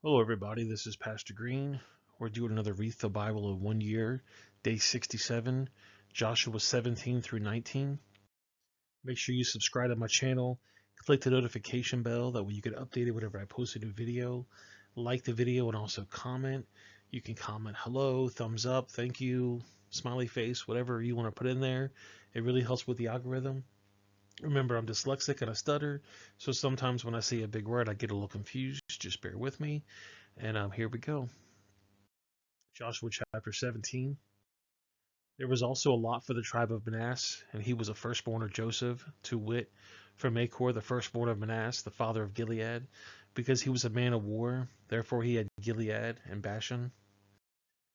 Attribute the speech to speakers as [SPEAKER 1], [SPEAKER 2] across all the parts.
[SPEAKER 1] Hello, everybody. This is Pastor Green. We're doing another Read the Bible of 1 year, day 67, Joshua 17 through 19. Make sure you subscribe to my channel, click the notification bell, that way you get updated whenever I post a new video. Like the video and also comment. You can comment hello, thumbs up, thank you, smiley face, whatever you want to put in there. It really helps with the algorithm. Remember, I'm dyslexic and I stutter, so sometimes when I say a big word, I get a little confused. Just bear with me. And here we go. Joshua chapter 17. There was also a lot for the tribe of Manasseh, and he was a firstborn of Joseph, to wit, from Achor, the firstborn of Manasseh, the father of Gilead, because he was a man of war. Therefore he had Gilead and Bashan.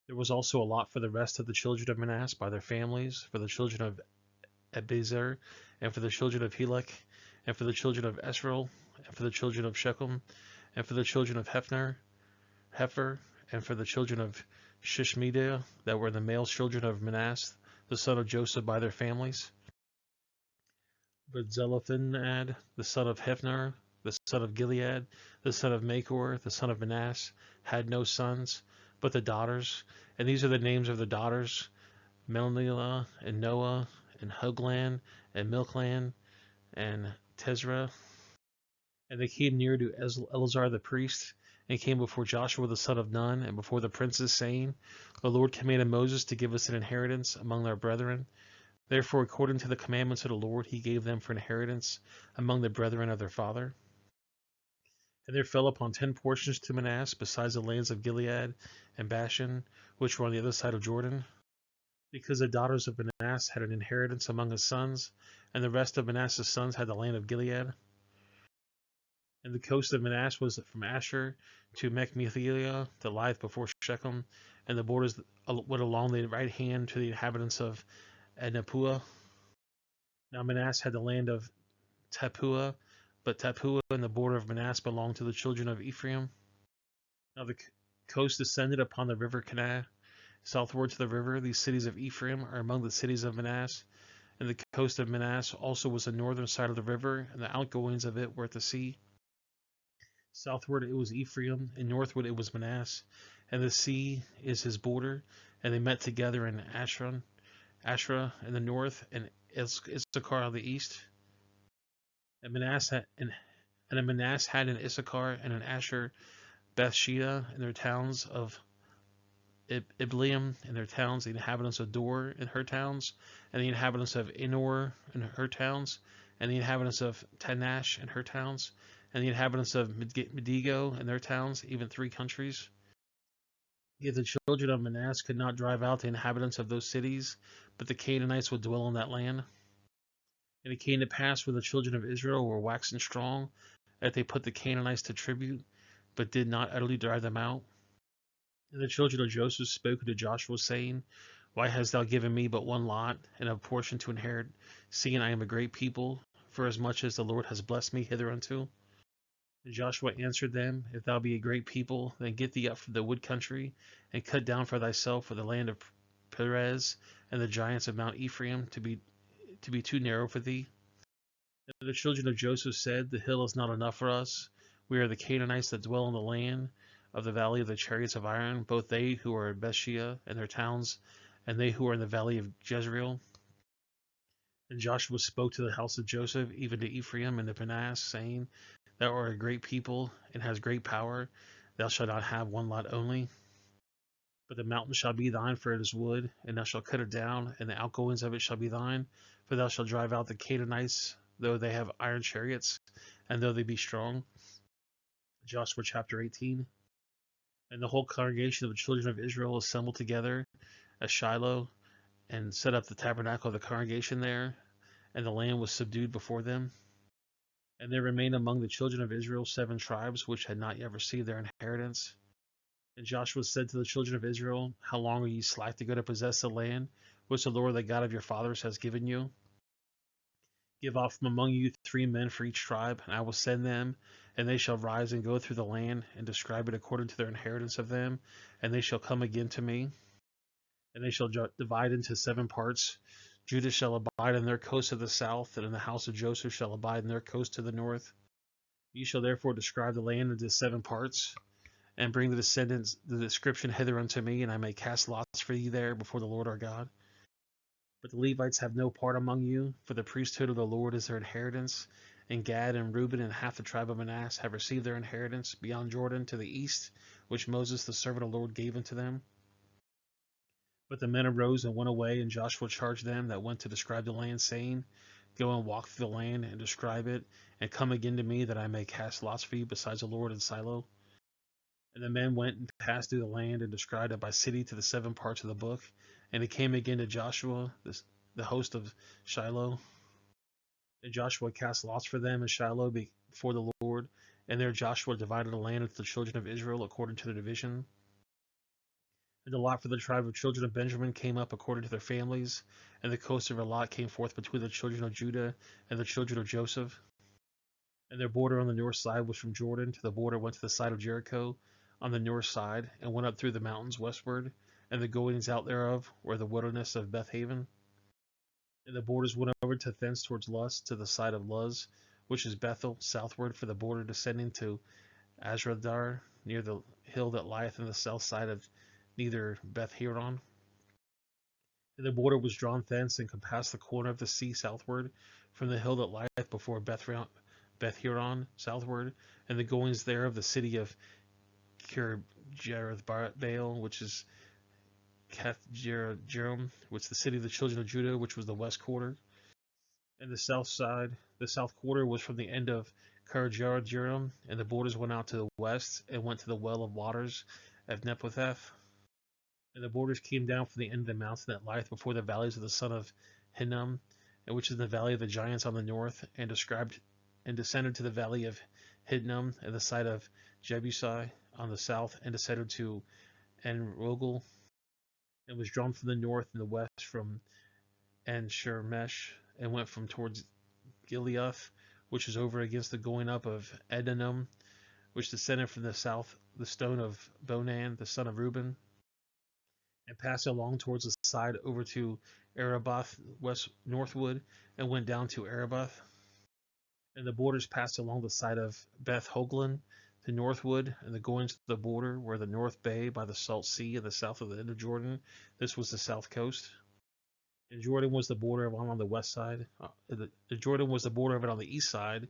[SPEAKER 1] There was also a lot for the rest of the children of Manasseh by their families, for the children of Abiezer, and for the children of Helek, and for the children of Esrael, and for the children of Shechem, and for the children of Hefer, and for the children of Shishmidah, that were the male children of Manasseh, the son of Joseph, by their families. But Zelophehad, the son of Hephner, the son of Gilead, the son of Machor, the son of Manasseh, had no sons, but the daughters. And these are the names of the daughters: Melnilah, and Noah, and Hoglan, and Milclan, and Tezrah. And they came near to Eleazar the priest, and came before Joshua the son of Nun, and before the princes, saying, The Lord commanded Moses to give us an inheritance among our brethren. Therefore, according to the commandments of the Lord, he gave them for inheritance among the brethren of their father. And there fell upon 10 portions to Manasseh, besides the lands of Gilead and Bashan, which were on the other side of Jordan, because the daughters of Manasseh had an inheritance among his sons, and the rest of Manasseh's sons had the land of Gilead. And the coast of Manasseh was from Asher to Machmetheliah, that lieth before Shechem, and the borders went along the right hand to the inhabitants of Adnapua. Now Manasseh had the land of Tappuah, but Tappuah and the border of Manasseh belonged to the children of Ephraim. Now the coast descended upon the river Kanah, southward to the river. These cities of Ephraim are among the cities of Manasseh. And the coast of Manasseh also was the northern side of the river, and the outgoings of it were at the sea. Southward it was Ephraim, and northward it was Manasseh, and the sea is his border. And they met together in Asherah in the north, and Issachar on the east. And Manasseh had an Issachar and an Asher Bethsheba in their towns, of Ibleam in their towns, the inhabitants of Dor in her towns, and the inhabitants of Enor in her towns, and the inhabitants of Tanash in her towns, and the inhabitants of Medigo in their towns, even 3 countries. Yet the children of Manasseh could not drive out the inhabitants of those cities, but the Canaanites would dwell in that land. And it came to pass, when the children of Israel were waxen strong, that they put the Canaanites to tribute, but did not utterly drive them out. And the children of Joseph spoke unto Joshua, saying, Why hast thou given me but one lot, and a portion to inherit, seeing I am a great people, for as much as the Lord has blessed me hitherunto? And Joshua answered them, If thou be a great people, then get thee up from the wood country, and cut down for thyself for the land of Perez and the giants of Mount Ephraim, to be too narrow for thee. And the children of Joseph said, The hill is not enough for us. We are the Canaanites that dwell in the land of the valley of the chariots of iron, both they who are in Bethsheba and their towns, and they who are in the valley of Jezreel. And Joshua spoke to the house of Joseph, even to Ephraim and to Manasseh, saying, Thou art a great people, and hast great power. Thou shalt not have one lot only. But the mountain shall be thine, for it is wood, and thou shalt cut it down, and the outgoings of it shall be thine. For thou shalt drive out the Canaanites, though they have iron chariots, and though they be strong. Joshua chapter 18. And the whole congregation of the children of Israel assembled together at Shiloh, and set up the tabernacle of the congregation there, and the land was subdued before them. And there remained among the children of Israel 7 tribes, which had not yet received their inheritance. And Joshua said to the children of Israel, How long are ye slack to go to possess the land, which the Lord the God of your fathers has given you? Give off from among you 3 men for each tribe, and I will send them, and they shall rise and go through the land, and describe it according to their inheritance of them, and they shall come again to me. And they shall divide into 7 parts. Judah shall abide in their coast of the south, and in the house of Joseph shall abide in their coast to the north. Ye shall therefore describe the land into 7 parts. and bring the descendants the description hither unto me, and I may cast lots for you there before the Lord our God. But the Levites have no part among you, for the priesthood of the Lord is their inheritance. And Gad and Reuben and half the tribe of Manasseh have received their inheritance beyond Jordan to the east, which Moses the servant of the Lord gave unto them. But the men arose and went away, and Joshua charged them that went to describe the land, saying, Go and walk through the land and describe it, and come again to me, that I may cast lots for you besides the Lord in Shiloh. And the men went and passed through the land and described it by city to the 7 parts of the book. And it came again to Joshua, the host of Shiloh. And Joshua cast lots for them in Shiloh before the Lord. And there Joshua divided the land into the children of Israel according to their division. And the lot for the tribe of children of Benjamin came up according to their families. And the coast of their lot came forth between the children of Judah and the children of Joseph. And their border on the north side was from Jordan to the border went to the side of Jericho on the north side, and went up through the mountains westward, and the goings out thereof were the wilderness of Bethaven. And the borders went over to thence towards Luz, to the side of Luz, which is Bethel, southward for the border descending to Azradar, near the hill that lieth on the south side of neither Beth-Horon. And the border was drawn thence, and compassed the corner of the sea southward, from the hill that lieth before Beth-Horon southward, and the goings there of the city of Kirjath-Baal, which is Kath-Jearim, which is the city of the children of Judah, which was the west quarter. And the south side, the south quarter was from the end of Kirjath-Jearim, and the borders went out to the west, and went to the well of waters of Nepotheth. And the borders came down from the end of the mountain that lieth before the valleys of the son of Hinnom, and which is the valley of the giants on the north, and descended to the valley of Hinnom, and the side of Jebusi on the south, and descended to En-Rogel, and was drawn from the north and the west from En-Shemesh, and went from towards Gileath, which is over against the going up of Edenom, which descended from the south the stone of Bonan, the son of Reuben, and passed along towards the side over to Arabath west northward, and went down to Arabath. And the borders passed along the side of Beth Hoglin, the northward, and the goings to the border were the north bay by the salt sea and the south of the end of Jordan. This was the south coast. And Jordan was the border of it on the west side. Jordan was the border of it on the east side.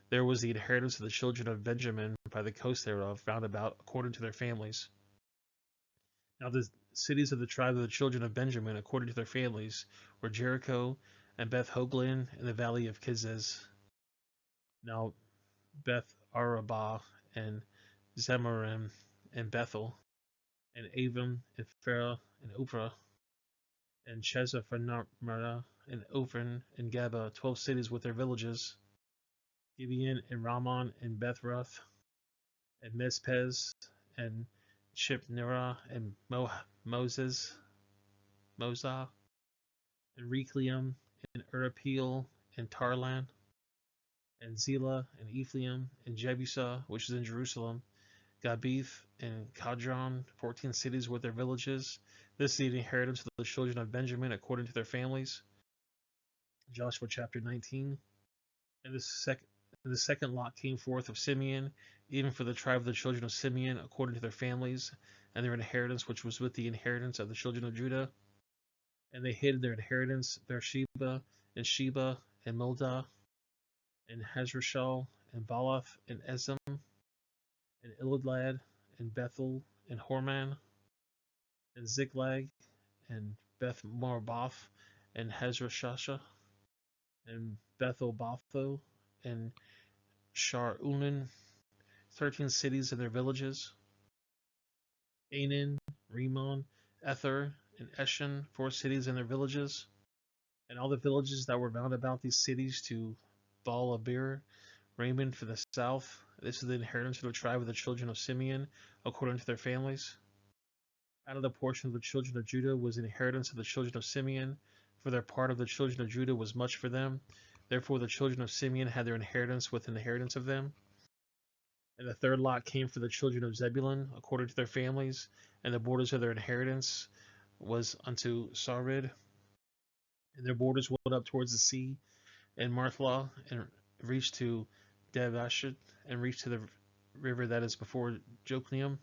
[SPEAKER 1] There was the inheritance of the children of Benjamin by the coast thereof, round about according to their families. Now the cities of the tribe of the children of Benjamin, according to their families, were Jericho and Beth Hoglin in the valley of Kizez. Now Beth Arabah and Zemarim and Bethel and Avim and Pharaoh and Ophrah and Shezaphanamah and Ophran and Geba, 12 cities with their villages, Gibeon and Ramon and Bethroth and Mizpez and Shipnerah and Moses, Mozah and Reclium and Urapil and Tarlan and Zelah and Ephraim and Jebusah, which is in Jerusalem, Gabith and Kadron, 14 cities with their villages. This is the inheritance of the children of Benjamin according to their families. Joshua chapter 19. And the second lot came forth of Simeon, even for the tribe of the children of Simeon according to their families, and their inheritance which was with the inheritance of the children of Judah. And they hid their inheritance Beersheba and Sheba and Modah and Hazrashal and Baalath and Ezem and Elidlad and Bethel and Horman and Ziklag and Beth Marbath and Hazrashasha and Bethel Botho and Shar Unan, 13 cities and their villages, Anan, Rimmon, Ether, and Eshan, 4 cities and their villages, and all the villages that were round about these cities to Baal-Abir, Raymond for the south. This is the inheritance of the tribe of the children of Simeon, according to their families. Out of the portion of the children of Judah was the inheritance of the children of Simeon, for their part of the children of Judah was much for them. Therefore the children of Simeon had their inheritance with an inheritance of them. And the third lot came for the children of Zebulun, according to their families, and the borders of their inheritance was unto Sarid. And their borders went up towards the sea, and Marthlah, and reached to Debashid, and reached to the river that is before Jokneam.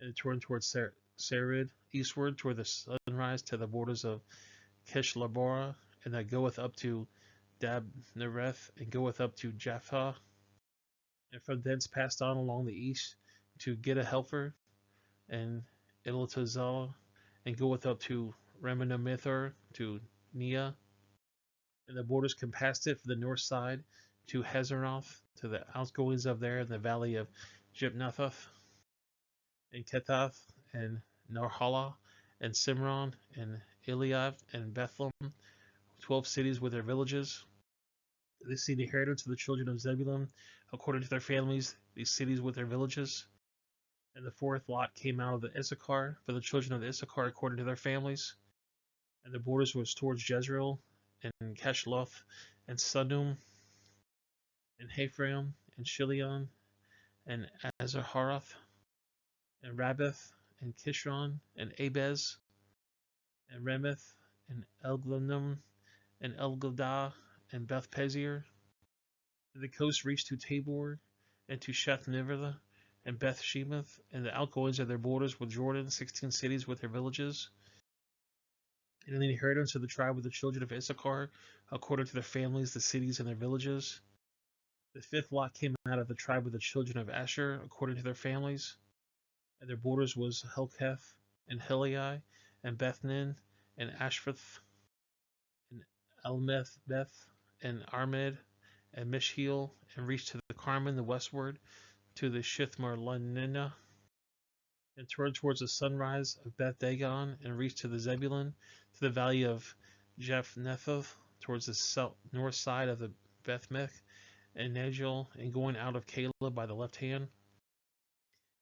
[SPEAKER 1] and it turned towards Sarid, eastward toward the sunrise to the borders of Kishlabora, and that goeth up to Dabnereth, and goeth up to Jaffa, and from thence passed on along the east to Giddahelfer, and Elotazah, and goeth up to Ramanamithar, to Nia, and the borders compassed it for the north side to Hazeroth, to the outgoings of there in the valley of Jipnathoth, and Kethath, and Narhala, and Simron, and Eliab, and Bethlehem, 12 cities with their villages. This is the inheritance of the children of Zebulun, according to their families, these cities with their villages. And the fourth lot came out of the Issachar, for the children of Issachar according to their families. And the borders was towards Jezreel, and Keshloth, and Sodom, and Ephraim, and Shilion, and Azarharoth, and Rabbith, and Kishron, and Abez, and Remeth, and Elglanum, and Elgadah, and Beth Pezier. And the coast reached to Tabor, and to Sheth Nivrah, and Beth Shemoth, and the outgoings of their borders with Jordan, 16 cities with their villages. And in the inheritance of the tribe of the children of Issachar, according to their families, the cities and their villages. The fifth lot came out of the tribe of the children of Asher, according to their families. And their borders was Helkath, and Helai, and Bethnin, and Ashvath, and Elmeth Beth, and Armed, and Mishheel, and reached to the Carmel the westward, to the Shithmarlanina, and turned towards the sunrise of Beth Dagon, and reached to the Zebulun, to the valley of Japhnethoth, towards the north side of the Bethmech, and Nagel, and going out of Caleb by the left hand,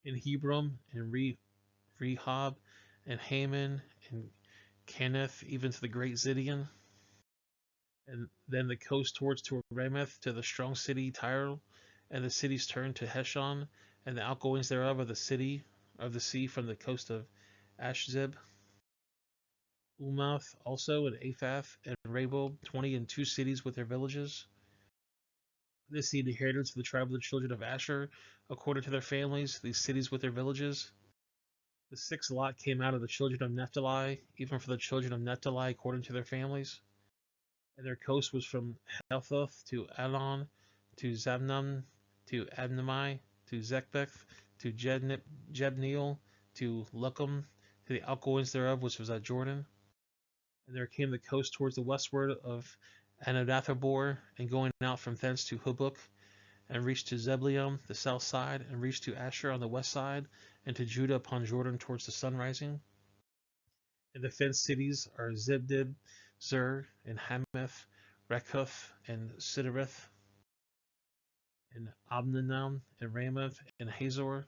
[SPEAKER 1] in Hebron, and Rehob, and Haman, and Canneth, even to the great Zidian, and then the coast towards to Ramoth, to the strong city Tyre, and the cities turned to Heshon, and the outgoings thereof of the city of the sea from the coast of Ashzib, Ulmouth also, and Aphath, and Rabob, 22 cities with their villages. This is the inheritance of the tribe of the children of Asher, according to their families, these cities with their villages. The sixth lot came out of the children of Naphtali, even for the children of Naphtali, according to their families. And their coast was from Helthoth to Alon, to Zabnam, to Adnami, to Zekbeth, to Jebneel, to Lucum, to the outgoings thereof, which was at Jordan. And there came the coast towards the westward of Anodathabor, and going out from thence to Hubuk, and reached to Zebulun, the south side, and reached to Asher on the west side, and to Judah upon Jordan towards the sun rising. And the fenced cities are Zibdib, Zur, and Hamath, Rekhoth, and Sidoreth, and Abnanam, and Ramoth, and Hazor,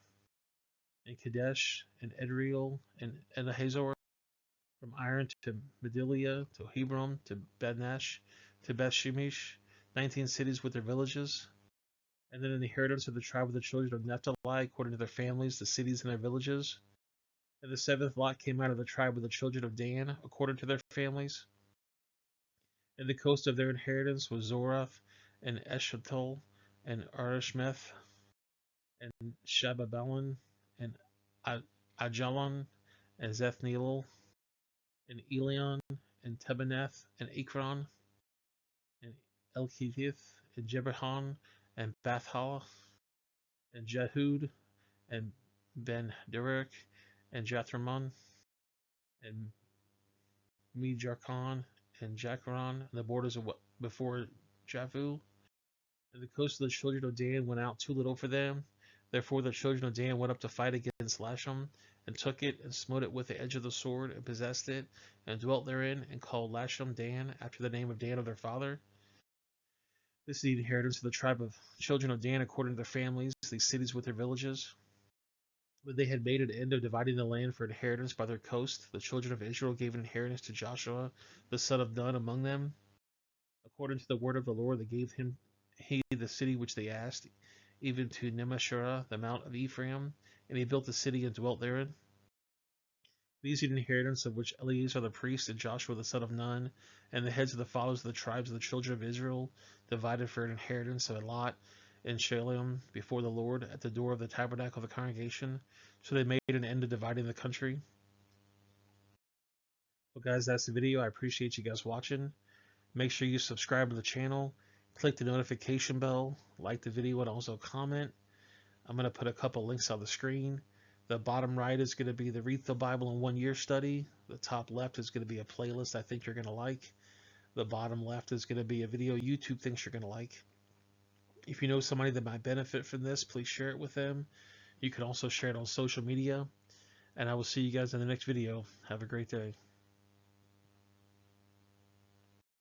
[SPEAKER 1] and Kadesh, and Edreel, and Elahazor, from Iron to Medilia, to Hebron, to Bednash, to Bethshemesh, 19 cities with their villages. And then in the inheritance of the tribe of the children of Naphtali, according to their families, the cities and their villages. And the seventh lot came out of the tribe of the children of Dan, according to their families. And the coast of their inheritance was Zorath, and Eshtaol, and Arishmeth, and Shababalon, and Ajalon, and Zethneel, and Elion, and Tebaneth, and Ekron, and Elkithith, and Jebrahan, and Bathal, and Jehud, and Ben Derek, and Jathramon, and Mejarkon, and Jackaron, and the borders of before Javu. And the coast of the children of Dan went out too little for them. Therefore the children of Dan went up to fight against Lasham, and took it, and smote it with the edge of the sword, and possessed it, and dwelt therein, and called Lasham Dan, after the name of Dan of their father. This is the inheritance of the tribe of children of Dan according to their families, these cities with their villages. When they had made an end of dividing the land for inheritance by their coast, the children of Israel gave an inheritance to Joshua, the son of Nun, among them. According to the word of the Lord, they gave him the city which they asked, even to Nemashurah, the mount of Ephraim, and he built the city and dwelt therein. These are the inheritance of which Eleazar the priest and Joshua the son of Nun, and the heads of the fathers of the tribes of the children of Israel, divided for an inheritance of a lot, in Shalem before the Lord at the door of the tabernacle of the congregation. So they made an end to dividing the country. Well, guys, that's the video. I appreciate you guys watching. Make sure you subscribe to the channel, click the notification bell, like the video, and also comment. I'm going to put a couple links on the screen. The bottom right is going to be the Read the Bible in 1 Year study. The top left is going to be a playlist I think you're going to like. The bottom left is going to be a video YouTube thinks you're going to like. If you know somebody that might benefit from this, please share it with them. You can also share it on social media. And I will see you guys in the next video. Have a great day.